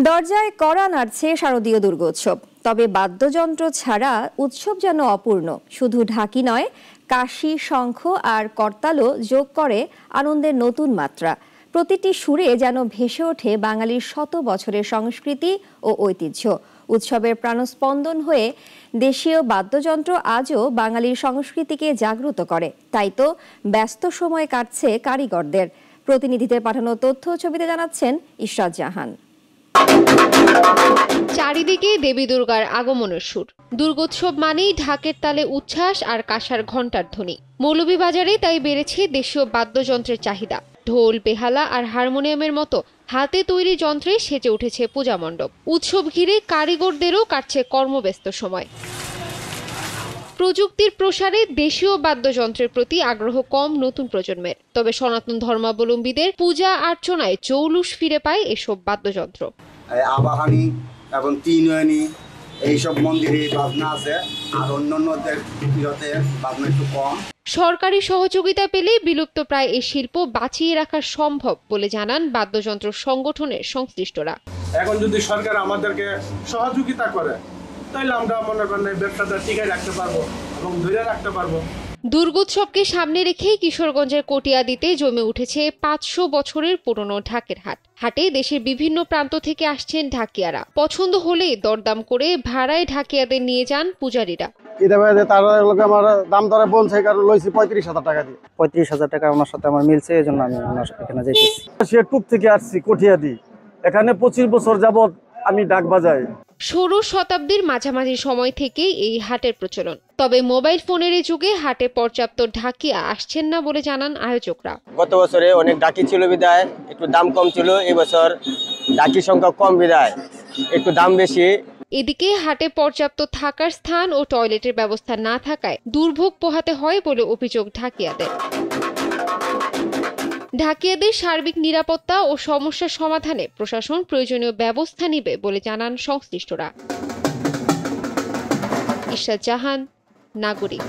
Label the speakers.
Speaker 1: দরজায় কড়া নাড়ছে শারদীয় দুর্গোৎসব। তবে বাদ্যযন্ত্র ছাড়া উৎসব যেন অপূর্ণ। শুধু ঢাকি নয়, কাশি, শঙ্খ আর করতালও যোগ করে আনন্দের নতুন মাত্রা। প্রতিটি সুরে যেন ভেসে ওঠে বাঙালির শত বছরের সংস্কৃতি ও ঐতিহ্য। উৎসবের প্রাণস্পন্দন হয়ে দেশীয় বাদ্যযন্ত্র আজও বাঙালির সংস্কৃতিকে জাগ্রত করে। তাই তো ব্যস্ত সময় কাটছে কারিগরদের। প্রতিনিধিদের পাঠানো তথ্য ছবিতে জানাচ্ছেন ইশরাত জাহান।
Speaker 2: চারিদিকে দেবী দুর্গার আগমনের সুর। দুর্গোৎসব মানেই ঢাকের তালে উচ্ছ্বাস আর কাঁসার ঘণ্টার ধ্বনি। মৌলভীবাজারে তাই বেড়েছে দেশীয় বাদ্যযন্ত্রের চাহিদা। ঢোল, বেহালা আর হারমোনিয়ামের মতো হাতে তৈরি যন্ত্রে সেজে উঠেছে পূজা মণ্ডপ। উৎসব ঘিরে কারিগরদেরও কাটছে কর্মব্যস্ত সময়। প্রযুক্তির প্রসারে দেশীয় বাদ্যযন্ত্রের প্রতি আগ্রহ কম নতুন প্রজন্মের। তবে সনাতন ধর্মাবলম্বীদের পূজা আর্চনায় জৌলুস ফিরে পায় এসব বাদ্যযন্ত্র।
Speaker 3: আবাহনী এবং তিনয়নী এইসব মন্দিরে বাজনা আছে, আর অন্যান্যদের বাজনা একটু কম।
Speaker 2: সরকারি সহযোগিতা পেলে বিলুপ্ত প্রায় এই শিল্প বাঁচিয়ে রাখা সম্ভব বলে জানান বাদ্যযন্ত্র সংগঠনের সংশ্লিষ্টরা।
Speaker 4: এখন যদি সরকার আমাদেরকে সহযোগিতা করে তাহলে আমরা মনে করেন ব্যবসাটা টিকায় রাখতে পারবো এবং ধরে রাখতে পারবো।
Speaker 2: দুর্গোৎসবকে সামনে রেখে কিশোরগঞ্জের কটিয়াদীতে জমে উঠেছে 500 বছরের পুরনো ঢাকের হাট। হাটে দেশের বিভিন্ন প্রান্ত থেকে আসছেন ঢাকিয়ারা। পছন্দ হলে দরদাম করে ভাড়ায় ঢাকিয়াদের নিয়ে যান পূজারীরা।
Speaker 5: আমার দাম দরে বলছে কারণ লইছি 35,000 টাকা দিয়ে। 35,000 টাকা ওনার সাথে আমার মিলছে, এই জন্য আমি ওনার এখানে যাইতেছি। সে টুক থেকে আসছি কটিয়াদি, এখানে 25 বছর যাবত আমি ডাক বাজাই।
Speaker 2: 16 শতাব্দীর মাঝামাঝি সময় থেকেই এই হাটের প্রচলন। তবে মোবাইল ফোনের যুগে হাটে পর্যাপ্ত ঢাকিয়া আসছেন না বলে জানান আয়োজকরা।
Speaker 6: গত বছরে অনেক ঢাকি ছিল বিদায় একটু দাম কম ছিল, এই বছর ঢাকির সংখ্যা কম বিদায় একটু দাম বেশি।
Speaker 2: এদিকে হাটে পর্যাপ্ত থাকার স্থান ও টয়লেটের ব্যবস্থা না থাকায় দুর্ভোগ পোহাতে হয় বলে অভিযোগ ঢাকিয়াদের। ঢাকিয়াদের সার্বিক নিরাপত্তা ও সমস্যা সমাধানে প্রশাসন প্রয়োজনীয় ব্যবস্থা নেবে বলে জানান সংশ্লিষ্টরা। ইশরাত জাহান, নাগরিক।